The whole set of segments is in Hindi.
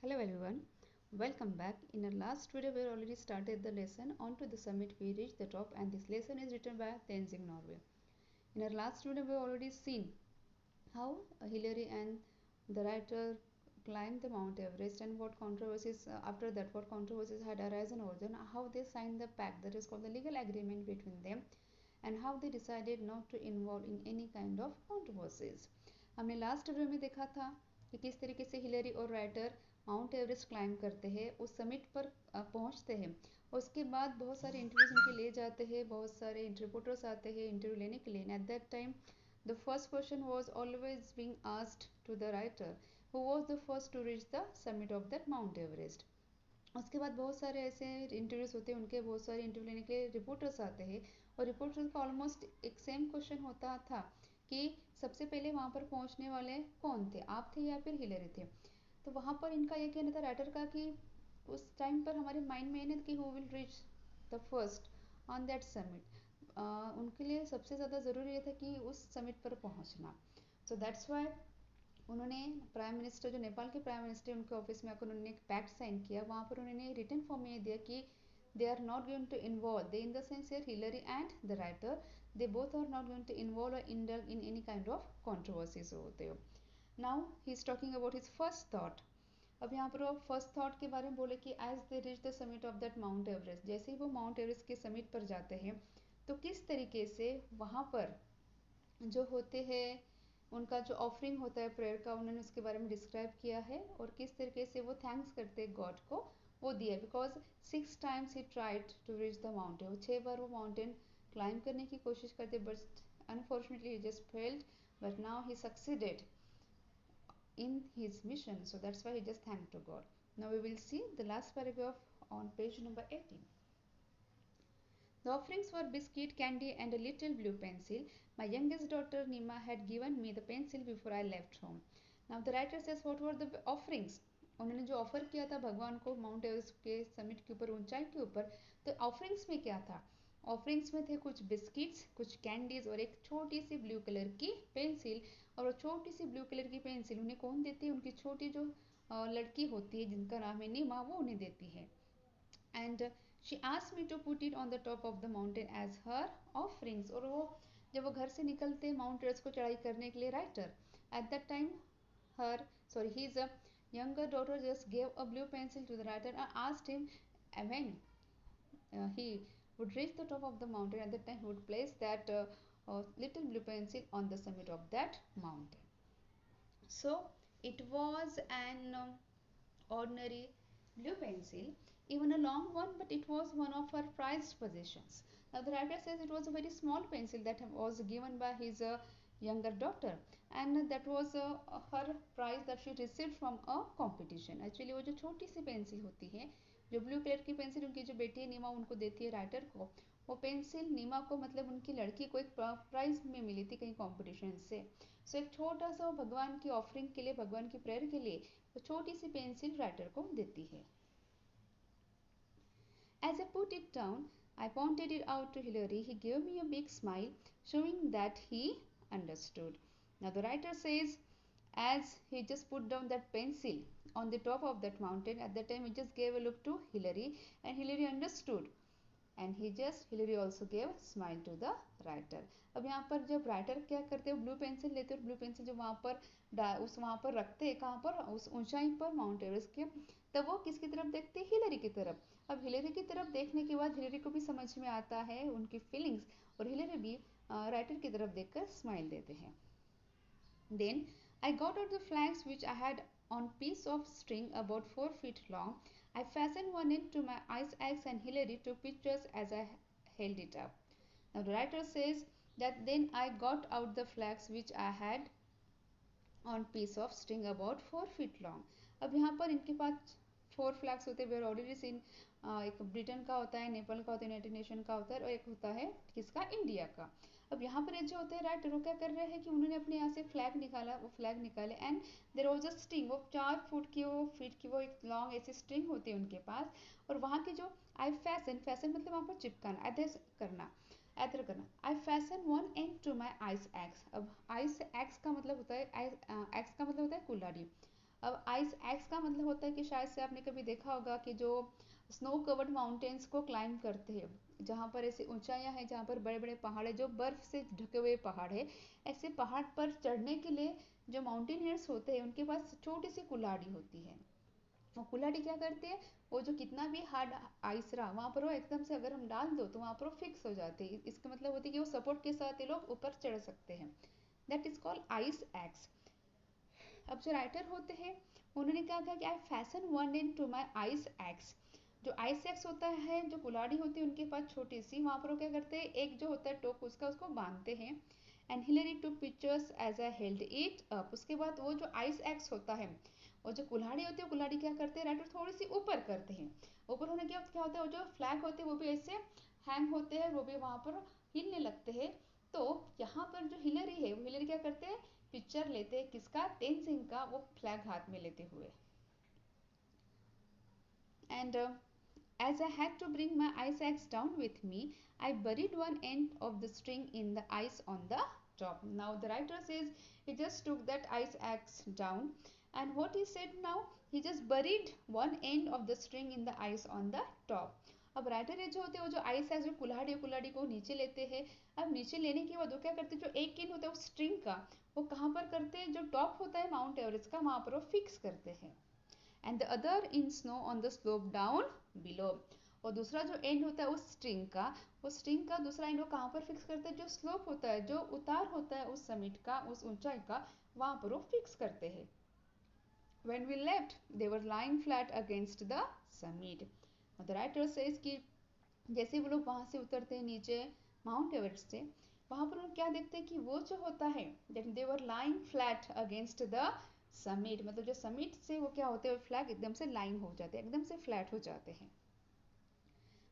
Hello everyone, welcome back. In our last video we already started the lesson. On to the summit we reached the top, and this lesson is written by Tenzing Norway. In our last video we already seen how Hillary and the writer climbed the Mount Everest, and what controversies after that what controversies had arisen over them, how they signed the pact that is called the legal agreement between them, and how they decided not to involve in any kind of controversies. हमने लास्ट वीडियो में देखा था कि किस तरीके से हिलरी और राइटर माउंट एवरेस्ट क्लाइम करते हैं, उस समिट पर पहुंचते हैं। उसके बाद बहुत सारे इंटरव्यूज उनके ले जाते हैं, बहुत सारे रिपोर्टर्स आते हैं इंटरव्यू लेने के लिए। At that time the first question was always being asked to the writer, who was the first to reach the summit of that Mount Everest. उसके बाद बहुत सारे ऐसे इंटरव्यूज होते हैं उनके, बहुत सारे इंटरव्यू लेने के लिए रिपोर्टर्स आते हैं, और रिपोर्टर्स का ऑलमोस्ट एक सेम क्वेश्चन होता था कि सबसे पहले वहाँ पर पहुँचने वाले कौन थे, आप थे या फिर हिलरी थे। तो वहाँ पर इनका ये कहना था राइटर का कि उस टाइम पर हमारे माइंड में है कि who will reach the first on that summit. उनके लिए सबसे ज़्यादा ज़रूरी ये था कि उस समिट पर पहुँचना। सो दैट्स वाई उन्होंने प्राइम मिनिस्टर, जो नेपाल के प्राइम मिनिस्टर, उनके ऑफिस में आकर उन्होंने एक पैक्ट साइन किया। वहाँ पर उन्होंने रिटन फॉर्म में दिया कि they are not going to involve, they in the sense here Hillary and the writer, they both are not going to involve or indulge in any kind of controversies over there. Now he is talking about his first thought. अब यहाँ पर वो फर्स्ट थॉट के बारे में बोले कि as they reach the summit of that Mount Everest, जैसे ही वो माउंट एवरेस्ट के समिट पर जाते हैं तो किस तरीके से वहाँ पर जो होते हैं उनका जो ऑफरिंग होता है प्रेयर का, उन्होंने उसके बारे में डिस्क्राइब किया है, और किस तरीके से वो थैंक्स करते हैं गॉड को, वो दिया। बिकॉज 6 times ही tried to reach the mountain, वो 6 बार वो माउंटेन क्लाइम करने की कोशिश करते, but unfortunately he just failed, but now he succeeded in his mission, so that's why he just thanked to God. Now we will see the last paragraph on page number 18. The offerings were biscuit, candy and a little blue pencil. My youngest daughter Nima had given me the pencil before I left home. Now the writer says what were the offerings. उन्होंने जो ऑफर किया था भगवान को माउंट एवरेस्ट के समिट के ऊपर, ऊंचाई के ऊपर, तो ऑफरिंग्स में क्या था? ऑफरिंग्स में थे कुछ बिस्किट्स, कुछ कैंडीज और एक छोटी सी ब्लू कलर की पेंसिल। और वो छोटी सी ब्लू कलर की पेंसिल उन्हें कौन देती है? उनकी छोटी जो लड़की होती है जिनका नाम है नीमा, वो उन्हें देती है। And she asked me to put it on the top of the mountain as her offerings. और वो जब वो घर से निकलते माउंट एवरेस्ट को चढ़ाई करने के लिए, writer eight that time his younger daughter just gave a blue pencil to the writer and asked him when he would reach the top of the mountain. At that time he would place that little blue pencil on the summit of that mountain. So it was an ordinary blue pencil, even a long one, but it was one of her prized possessions. Now the writer says it was a very small pencil that was given by his younger daughter, and that was her prize that she received from a competition. Actually वो जो छोटी सी पेंसिल होती है, जो ब्लू कलर की पेंसिल उनकी जो बेटी है नीमा उनको देती है राइटर को, वो पेंसिल नीमा को, मतलब उनकी लड़की को, एक प्राइज में मिली थी कहीं कंपटीशन से। सो एक छोटा सा भगवान की ऑफरिंग के लिए, भगवान की प्रेयर के लिए वो छोटी सी पेंसिल राइटर को देती है। As I put it down, I pointed it out to Hillary. He gave me a big smile, showing that he understood. Now the writer says, as he just put down that pencil on the top of that mountain, at that time he just gave a look to Hillary, and Hillary understood. And Hillary also gave smile to the writer. अब यहाँ पर जब राइटर क्या करते हैं, ब्लू पेंसिल लेते हैं, और ब्लू पेंसिल जो वहाँ पर वहाँ पर रखते हैं, कहाँ पर, उस ऊंचाई पर माउंट एवरेस्ट के, तब वो किसकी तरफ देखते हैं? हिलरी की तरफ। अब हिलरी की तरफ देखने के बाद हिलरी को भी समझ में आता है उनकी फीलिंग्स, और हिलरी भी राइटर की तरफ देखकर स्माइल देते हैं। Then I got out the flags which I had on piece of string about 4 feet long. I fastened one end to my ice axe, and Hillary took pictures as I held it up. Now the writer says that then I got out the flags which I had on piece of string about 4 feet long. अब यहाँ पर इनके पास 4 फ्लैग्स होते हैं। वी आर ऑलरेडी सीन, एक ब्रिटेन का होता है, नेपाल का होता है, यूनाइटेड नेशन का होता है, और एक होता है किसका? इंडिया का। अब यहाँ पर जो होते हैं राइटर, वो क्या कर रहे हैं कि उन्होंने अपने यहाँ से फ्लैग निकाला, वो फ्लैग निकाले, and there was a string, वो 4 फुट की, वो फीट की, वो एक लॉन्ग ऐसी स्ट्रिंग होती है उनके पास। और वहाँ की जो आई फैसन मतलब वहाँ पर चिपकाना, एडजस्ट करना, ऐतर करना। I fashion one and two my ice axe. अब आइस एक्स का मतलब होता है, एक्स का मतलब होता है कुल्हाड़ी। अब आइस एक्स का मतलब होता है कि शायद से आपने कभी देखा होगा कि जो स्नो कवर्ड माउंटेन्स को क्लाइंब करते हैं, जहाँ पर ऐसी ऊंचाइयाँ हैं जहाँ पर बड़े बड़े पहाड़ है, जो बर्फ से ढके हुए पहाड़ है, ऐसे पहाड़ पर चढ़ने के लिए जो माउंटेनियर्स होते हैं उनके पास छोटी सी कुल्हाड़ी होती है। वो कुल्हाड़ी क्या करते हैं, वो जो कितना भी हार्ड आइस रहा वहाँ पर वो एकदम से अगर हम डाल दो तो वहाँ पर वो फिक्स हो जाते हैं। इसका मतलब होती है कि वो सपोर्ट के साथ ये लोग ऊपर चढ़ सकते हैं। That is called ice axe. अब जो राइटर होते हैं उन्होंने क्या कहा कि I fashion one and two my ice axe. जो आइस एक्स होता है, जो कुल्हाड़ी होती है उनके पास छोटी सी, वहाँ पर वो क्या करते हैं, एक जो होता है टोक उसका उसको बांधते हैं। And Hillary two pictures as I held it up. उसके बाद वो जो आइस एक्स होता है, वो जो कुल्हाड़ी होती है, कुल्हाड़ी क्या करते हैं, राइटर थोड़ी सी ऊपर करते हैं। ऊपर होने के बाद क्या होता है, वो जो फ्लैग होते हैं वो भी ऐसे हैंग होते हैं, वो भी वहाँ पर हिलने लगते हैं। तो यहाँ पर जो हिलरी है, वो हिलरी क्या करते हैं, पिक्चर लेते हैं किसका, तेनजिंग का, वो फ्लैग हाथ में लेते हुए। And as I had to bring my ice axe down with me, I buried one end of the string in the ice on the top. Now the writer says he just took that ice axe down, and what he said now, he just buried one end of the string in the ice on the top. अब राइटर ये जो होते हैं वो जो आइस है, जो कुल्हाड़ी कुल्हाड़ी को नीचे लेते हैं। अब नीचे लेने के बाद वो क्या करते हैं, जो एक एंड होता है उस स्ट्रिंग का, वो कहाँ पर करते हैं, जो टॉप होता है माउंट एवरेस्ट का, वहाँ पर वो फिक्स करते हैं। And the other in snow on the slope down below. और दूसरा जो एंड होता है उस स्ट्रिंग का, वो स्ट्रिंग का दूसरा एंड वो कहाँ पर फिक्स करते हैं, जो स्लोप होता है, जो उतार होता है उस समिट का, उस ऊंचाई का, वहाँ पर वो फिक्स करते हैं। When we left, they were lying flat against the summit. The writer says कि जैसे वो लोग वहाँ से उतरते हैं नीचे माउंट एवरेस्ट से, वहाँ पर क्या देखते हैं कि वो जो होता है, they were lying flat against the summit, मतलब जो समिट से वो क्या होते हैं, फ्लैग एकदम से लाइन हो जाते हैं, एकदम से फ्लैट हो जाते हैं।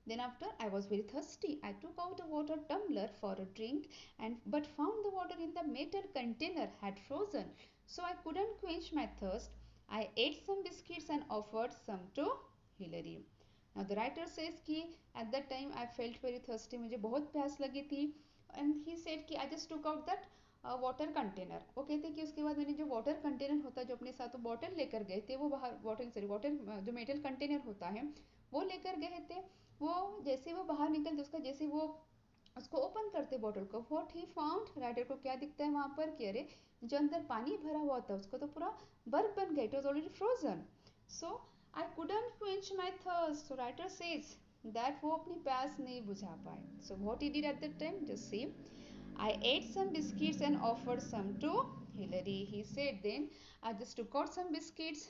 Then after I was very thirsty. I took out a water tumbler for a drink and but found the water in the metal container had frozen. So I couldn't quench my thirst. I ate some biscuits and offered some to Hilary. Now the writer says कि at that time I felt very thirsty. मुझे बहुत प्यास लगी थी. And he said कि I just took out that water container. वो कहते हैं कि उसके बाद मैंने जो वाटर कंटेनर होता है, जो अपने साथ बॉटल लेकर गए थे, वो बाहर वाटर जो मेटल कंटेनर होता है वो लेकर गए थे। वो जैसे वो बाहर निकलते, उसका जैसे वो उसको ओपन करते बॉटल को, व्हाट ही फाउंड, राइटर को क्या दिखता है वहां पर कि अरे जो अंदर पानी भरा हुआ था उसको तो पूरा बर्फ बन गया, it was already frozen. So I couldn't quench my thirst. So writer says that वो अपनी प्यास नहीं बुझा पाए। So what he did at that time, just see, I ate some biscuits and offered some to Hilary. He said then, I just took out some biscuits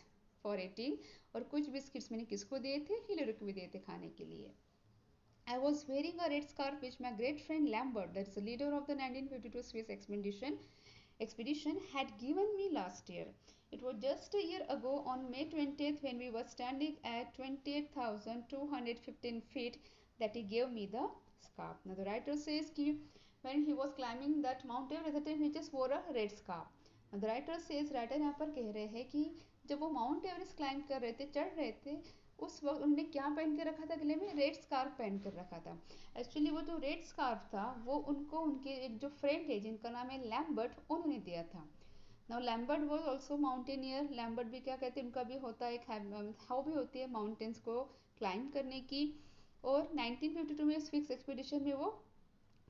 for eating. और कुछ बिस्किट्स मैंने किसको दिए थे, हिलरी को भी दिए थे खाने के लिए। I was wearing a red scarf which my great friend Lambert, that's the leader of the 1952 Swiss expedition, had given me last year. It was just a year ago on May 20th when we were standing at 28,215 feet that he gave me the scarf. Now the writer says कि when he was climbing that Mount Everest, at the time he just wore a red scarf. Now the writer says, writer यहाँ पर कह रहे हैं कि जब वो माउंट एवरेस्ट क्लाइंब कर रहे थे, चढ़ रहे थे, उस वक्त उन्होंने क्या पहन कर रखा था, गले में रेड स्कार्फ पहन कर रखा था। एक्चुअली वो जो रेड स्कार्फ था वो उनको उनके एक जो फ्रेंड है जिनका नाम है लैम्बर्ट, उन्होंने दिया था। Now Lambert was also mountaineer. Lambert भी क्या कहते हैं, उनका भी होता है एक हॉबी होती है माउंटेन्स को क्लाइंब करने की। और 1952 में स्विस एक्सपीडिशन में वो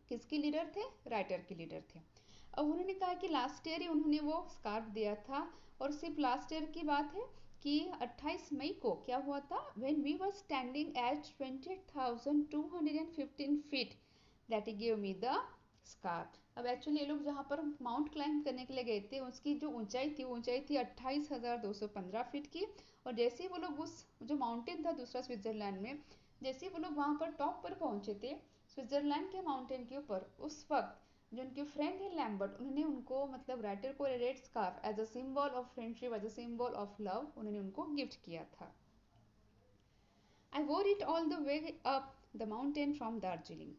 किसके लीडर थे, राइटर के लीडर थे। अब उन्होंने कहा कि लास्ट ईयर ही उन्होंने वो स्कार्फ दिया था, और सिर्फ लास्ट ईयर की बात है कि 28 मई को क्या हुआ था, when we were standing at 20,215 feet that he give me the scarf. अब एक्चुअली ये लोग जहाँ पर माउंट क्लाइंब करने के लिए गए थे, उसकी जो ऊंचाई थी, ऊंचाई थी 28,215 फीट की। और जैसे ही वो लोग उस जो माउंटेन था दूसरा स्विट्जरलैंड में, जैसे ही वो लोग वहाँ पर टॉप पर पहुंचे थे स्विट्जरलैंड के माउंटेन के ऊपर, उस वक्त जो उनके फ्रेंड है लैम्बर्ट, उन्होंने उनको मतलब राइटर को red scarf as a symbol of friendship, as a symbol of love, उन्होंने उनको गिफ्ट किया था। I wore it all the way up the mountain from Darjeeling.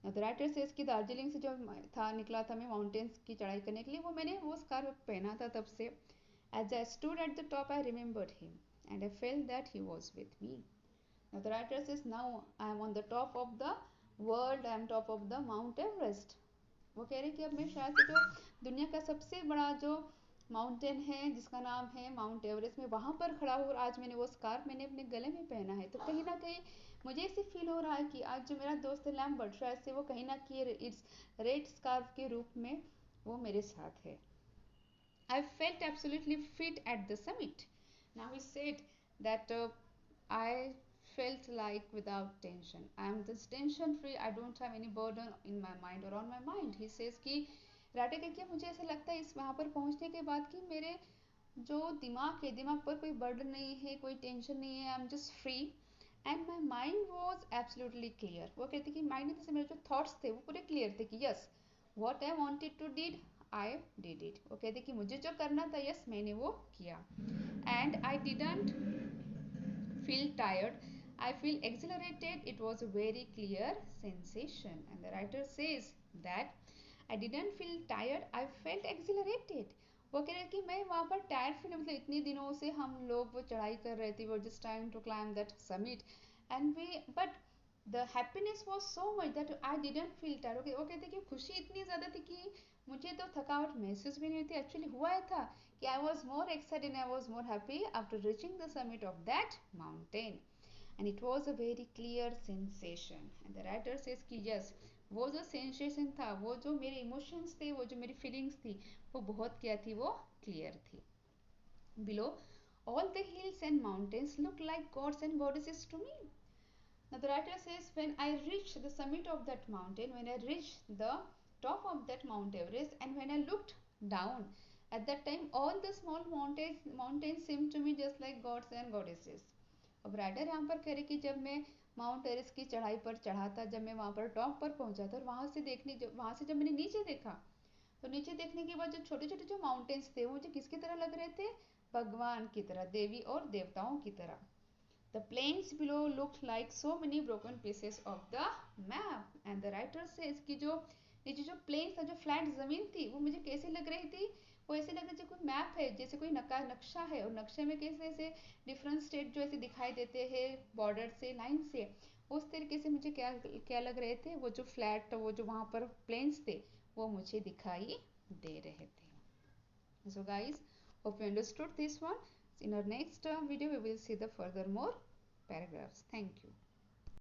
The writer says कि दार्जिलिंग से जो था निकला था मैं माउंटेन्स की चढ़ाई करने के लिए, वो मैंने वो स्कार्फ पहना था तब से। As I stood at the top I remembered him and I felt that he was with me. The writer says now I am on the top of the world, I am top of the Mount Everest. वो कह रहे हैं कि अब मैं शायद से जो दुनिया का सबसे बड़ा जो माउंटेन है जिसका नाम है माउंट एवरेस्ट, में वहां पर खड़ा हूँ और आज मैंने वो स्कार्फ मैंने अपने गले में पहना है। तो कहीं ना कहीं मुझे ऐसे फील हो रहा है कि आज जो मेरा दोस्त है लैम्बर्ट, शायद से वो कहीं ना कहीं इस रेड स्कार्फ के रूप में वो मेरे साथ है। I felt absolutely fit at the summit. Now he said that I felt like without tension. I am just tension free. I don't have any burden in my mind or on my mind. He says कि राटे कहती है मुझे ऐसा लगता है इस वहाँ पर पहुँचने के बाद कि मेरे जो दिमाग है, दिमाग पर कोई बर्डन नहीं है, कोई टेंशन नहीं है, I am just free and my mind was absolutely clear. वो कहते कि माइंड में जैसे मेरे जो थॉट्स थे वो पूरे क्लियर थे कि yes what I wanted to did I did it. वो कहते कि मुझे जो करना था यस मैंने वो किया। And I didn't feel tired, I feel exhilarated. It was a very clear sensation. And the writer says that I didn't feel tired, I felt exhilarated. वो कह रहे हैं कि मैं वहाँ पर टायर्ड फील, मतलब इतने दिनों से हम लोग वो चढ़ाई कर रहे थे, वो just trying to climb that summit and we but the happiness was so much that I didn't feel tired. Okay, वो कहते हैं कि खुशी इतनी ज़्यादा थी कि मुझे तो थकावट महसूस भी नहीं हुई थी। एक्चुअली हुआ था कि I was more excited and I was more happy after reaching the summit of that mountain. And it was a very clear sensation. And the writer says कि yes, वो जो सेंसेशन था, वो जो मेरे इमोशंस थे, वो जो मेरी फीलिंग्स थी, वो बहुत क्या थी, वो क्लियर थी। Below, all the hills and mountains looked like gods and goddesses to me. Now the writer says when I reached the summit of that mountain, when I reached the top of that Mount Everest, and when I looked down, at that time all the small mountains seemed to me just like gods and goddesses. अब राइटर यहाँ पर कह रहे कि जब मैं माउंट एवरेस्ट की चढ़ाई पर चढ़ा था, जब मैं वहाँ पर टॉप पर पहुँचा था और वहाँ से जब मैंने नीचे देखा, तो नीचे देखने के बाद जो छोटे छोटे जो माउंटेन्स थे वो मुझे किसकी तरह लग रहे थे, भगवान की तरह, देवी और देवताओं की तरह। The plains below looked like so many broken pieces of the map. And the writer says कि जो नीचे जो प्लेन्स था, जो फ्लैट जमीन थी, वो मुझे कैसे लग रही थी, वो ऐसे लग रहा था कोई मैप है, जैसे कोई नक्शा है, और नक्शे में कैसे ऐसे डिफरेंट स्टेट जो ऐसे दिखाई देते हैं बॉर्डर से, लाइन से, उस तरीके से मुझे क्या क्या लग रहे थे, वो जो फ्लैट, वो जो वहाँ पर प्लेन्स थे, वो मुझे दिखाई दे रहे थे। So guys, hope you understood this one. In our next video we will see the further more paragraphs. Thank you.